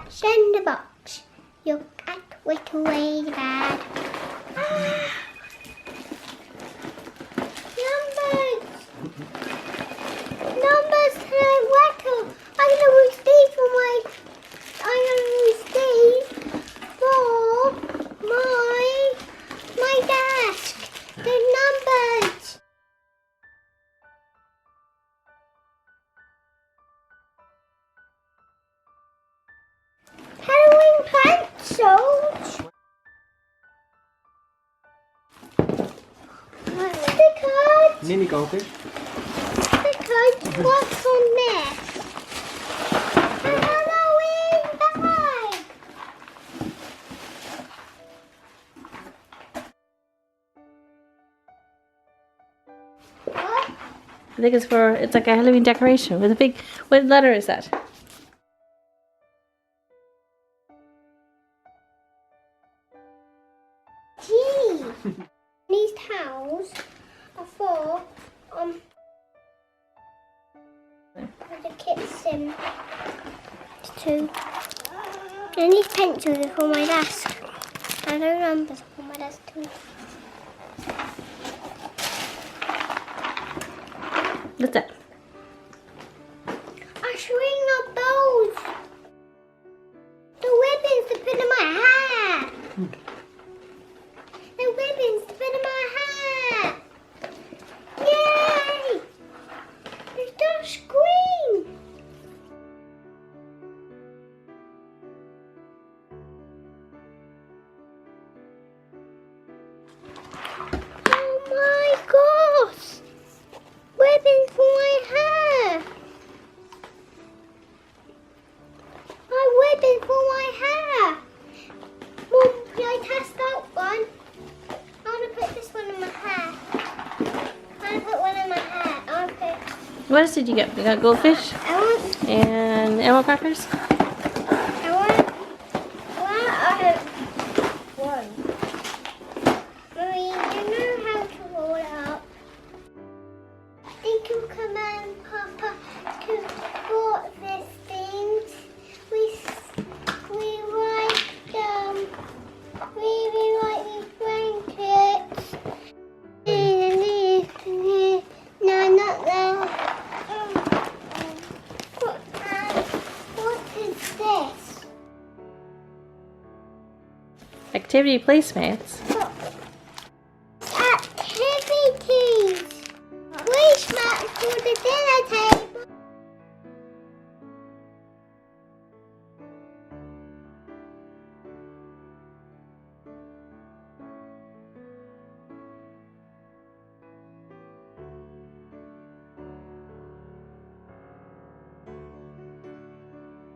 What's in the box? Look at little ladybug. Numbers! Numbers to the letter. I'm going to use these for my desk. The numbers. Halloween pencils. Stickers. Mini goldfish. Stickers. What's on this? A Halloween bag. What? I think it's like a Halloween decoration with a big, what letter is that? Gee. These towels are for the kids too. And these pencils are for my desk. And those numbers are for my desk too. What's that? A string of bows. The ribbons to put in my hair. The ribbons to put in my hair. Yay! It's the screen. Oh my gosh! Ribbons for my hair. Ribbon for my hair. Mum, can I test out one? I want to put this one in my hair. I want to put one in my hair. I want to put. What else did you get? You got goldfish I want. and animal crackers? I want. One. Mommy, you know how to roll it up. Thank you, come on, Papa, to bought these things. We like these blankets. No, not that. What is this? Activity placemats.